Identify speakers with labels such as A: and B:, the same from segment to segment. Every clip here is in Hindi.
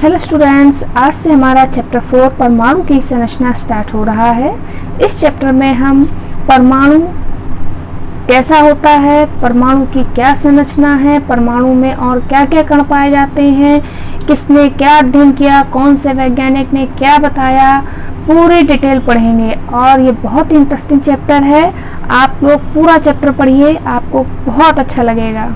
A: हेलो स्टूडेंट्स, आज से हमारा चैप्टर 4 परमाणु की संरचना स्टार्ट हो रहा है। इस चैप्टर में हम परमाणु कैसा होता है, परमाणु की क्या संरचना है, परमाणु में और क्या क्या कण पाए जाते हैं, किसने क्या अध्ययन किया, कौन से वैज्ञानिक ने क्या बताया, पूरी डिटेल पढ़ेंगे। और ये बहुत ही इंटरेस्टिंग चैप्टर है। आप लोग पूरा चैप्टर पढ़िए, आपको बहुत अच्छा लगेगा।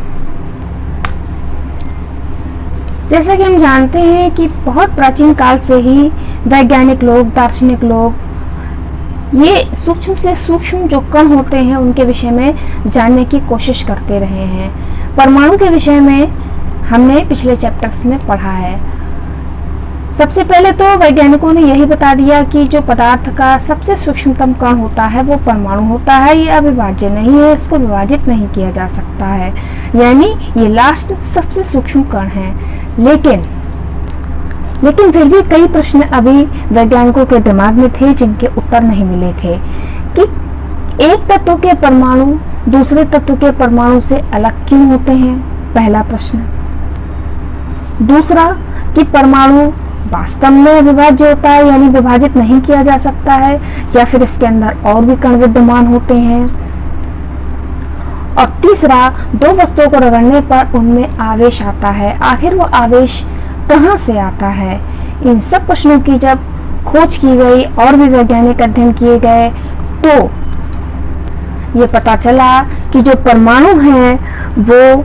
A: जैसा कि हम जानते हैं कि बहुत प्राचीन काल से ही वैज्ञानिक लोग, दार्शनिक लोग ये सूक्ष्म से सूक्ष्म जो कण होते हैं उनके विषय में जानने की कोशिश करते रहे हैं। परमाणु के विषय में हमने पिछले चैप्टर्स में पढ़ा है। सबसे पहले तो वैज्ञानिकों ने यही बता दिया कि जो पदार्थ का सबसे सूक्ष्मतम कण होता है वो परमाणु होता है। ये अविभाज्य नहीं है, इसको विभाजित नहीं किया जा सकता है, यानी ये लास्ट सबसे सूक्ष्म कण है। लेकिन फिर भी कई प्रश्न अभी वैज्ञानिकों के दिमाग में थे जिनके उत्तर नहीं मिले थे कि एक तत्व के परमाणु दूसरे तत्व के परमाणु से अलग क्यों होते हैं, पहला प्रश्न। दूसरा कि परमाणु वास्तव में अविभाज्य होता है, यानी विभाजित नहीं किया जा सकता है, या फिर इसके अंदर और भी कण विद्यमान होते हैं। और तीसरा, दो वस्तुओं को रगड़ने पर उनमें आवेश आता है, आखिर वो आवेश कहाँ से आता है। इन सब प्रश्नों की जब खोज की गई और भी वैज्ञानिक अध्ययन किए गए तो ये पता चला कि जो परमाणु है वो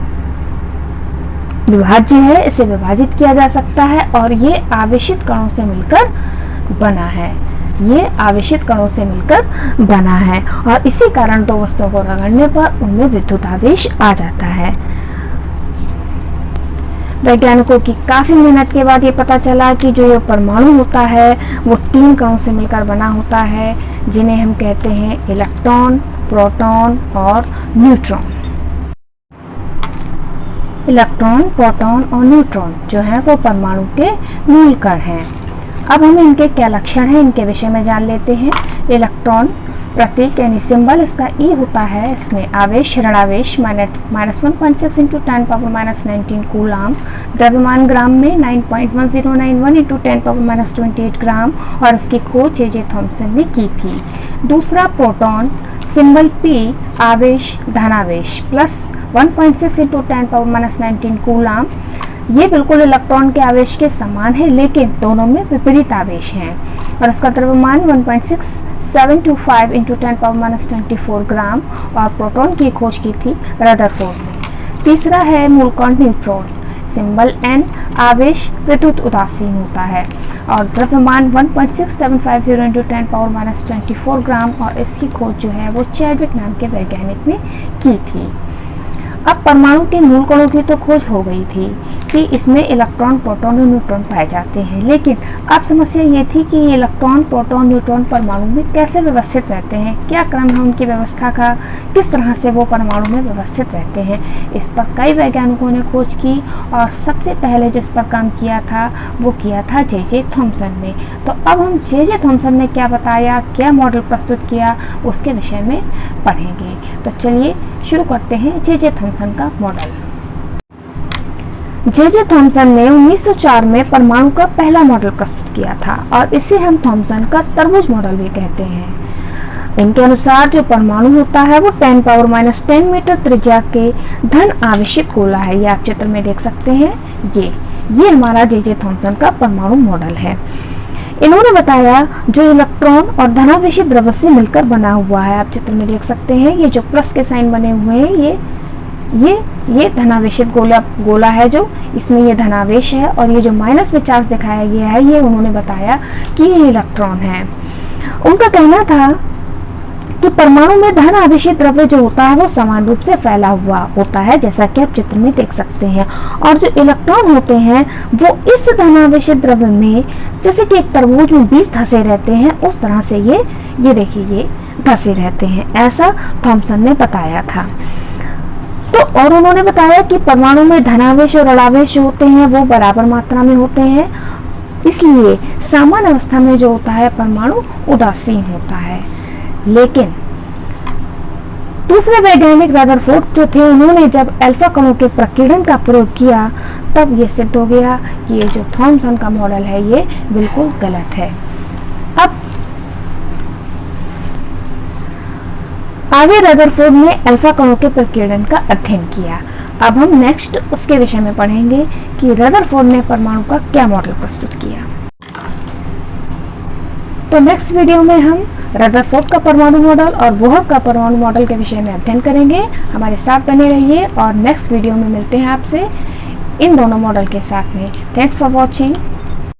A: विभाज्य है, इसे विभाजित किया जा सकता है और ये आवेशित कणों से मिलकर बना है। ये आवेशित कणों से मिलकर बना है और इसी कारण दो वस्तुओं को रगड़ने पर उनमें विद्युत आवेश आ जाता है। वैज्ञानिकों की काफी मेहनत के बाद ये पता चला कि जो ये परमाणु होता है वो 3 कणों से मिलकर बना होता है, जिन्हें हम कहते हैं इलेक्ट्रॉन, प्रोटॉन और न्यूट्रॉन। इलेक्ट्रॉन, प्रोटॉन और न्यूट्रॉन जो है वो परमाणु के मूल कण हैं। अब हम इनके क्या लक्षण हैं इनके विषय में जान लेते हैं। इलेक्ट्रॉन प्रतीक यानी सिंबल इसका ई होता है, इसमें आवेश ऋणावेश -1.6 × 10⁻⁻19 कूलाम, द्रव्यमान ग्राम में 9.1091 × 10⁻28 ग्राम, और इसकी खोज जे थॉम्सन ने की थी। दूसरा प्रोटॉन, सिंबल पी, आवेश धनावेश +1.6 × 10⁻19 कूलाम। ये बिल्कुल इलेक्ट्रॉन के आवेश के समान है, लेकिन दोनों में विपरीत आवेश हैं, और इसका द्रव्यमान 1.6725 × 10⁻24 ग्राम, और प्रोटॉन की खोज की थी रदरफोर्ड ने। तीसरा है मूलकण न्यूट्रॉन, सिंबल एन, आवेश विद्युत उदासीन होता है और द्रव्यमान 1.6750 × 10⁻24 ग्राम, और इसकी खोज जो है वो चैडविक नाम के वैज्ञानिक ने की थी। अब परमाणु के मूल कणों की तो खोज हो गई थी कि इसमें इलेक्ट्रॉन, प्रोटॉन और न्यूट्रॉन पाए जाते हैं, लेकिन अब समस्या ये थी कि ये इलेक्ट्रॉन, प्रोटॉन, न्यूट्रॉन परमाणु में कैसे व्यवस्थित रहते हैं, क्या क्रम है उनकी व्यवस्था का, किस तरह से वो परमाणु में व्यवस्थित रहते हैं। इस पर कई वैज्ञानिकों ने खोज की और सबसे पहले जो इस पर काम किया था वो किया था जे थॉम्सन ने। तो अब हम जे थॉम्सन ने क्या बताया, क्या मॉडल प्रस्तुत किया, उसके विषय में पढ़ेंगे। तो चलिए शुरू करते हैं जे थॉम्सन का मॉडल। जे थॉम्सन ने 1904 में परमाणु का पहला मॉडल प्रस्तुत किया था और इसे हम थॉम्सन का तरबूज मॉडल भी कहते हैं। इनके अनुसार जो परमाणु होता है वो 10⁻10 मीटर त्रिज्या के धन आवेशित गोला है। ये आप चित्र में देख सकते हैं। ये हमारा जे थॉम्सन का परमाणु मॉडल है। इन्होंने बताया जो इलेक्ट्रॉन और धनावेशित द्रव्य से मिलकर बना हुआ है, आप चित्र में देख सकते हैं। ये जो प्लस के साइन बने हुए हैं ये धनावेशित गोला है, जो इसमें ये धनावेश है, और ये जो माइनस में चार्ज दिखाया गया है ये उन्होंने बताया कि ये इलेक्ट्रॉन है। उनका कहना था कि परमाणु में धन आवेशित द्रव्य जो होता है वो समान रूप से फैला हुआ होता है, जैसा कि आप चित्र में देख सकते हैं, और जो इलेक्ट्रॉन होते हैं वो इस धनावेशित द्रव्य में, जैसे कि एक तरबूज में 20 धसे रहते हैं, उस तरह से ये देखिए ये धसे रहते हैं, ऐसा थॉम्सन ने बताया था। तो और उन्होंने बताया कि परमाणु में धनावेश और ऋणावेश जो होते हैं वो बराबर मात्रा में होते हैं, इसलिए सामान्य अवस्था में जो होता है परमाणु उदासीन होता है। लेकिन दूसरे वैज्ञानिक रदरफोर्ड जो थे, उन्होंने जब अल्फा कणों के प्रकीर्णन का प्रयोग किया तब ये सिद्ध हो गया कि ये जो थॉमसन का मॉडल है ये बिल्कुल गलत है। अब आगे रदरफोर्ड ने अल्फा कणों के प्रकीर्णन का अध्ययन किया। अब हम नेक्स्ट उसके विषय में पढ़ेंगे कि रदरफोर्ड ने परमाणु का क्या मॉडल प्रस्तुत किया। तो नेक्स्ट वीडियो में हम रदरफोर्ड का परमाणु मॉडल और बोहर का परमाणु मॉडल के विषय में अध्ययन करेंगे। हमारे साथ बने रहिए और नेक्स्ट वीडियो में मिलते हैं आपसे इन दोनों मॉडल के साथ में। Thanks for watching.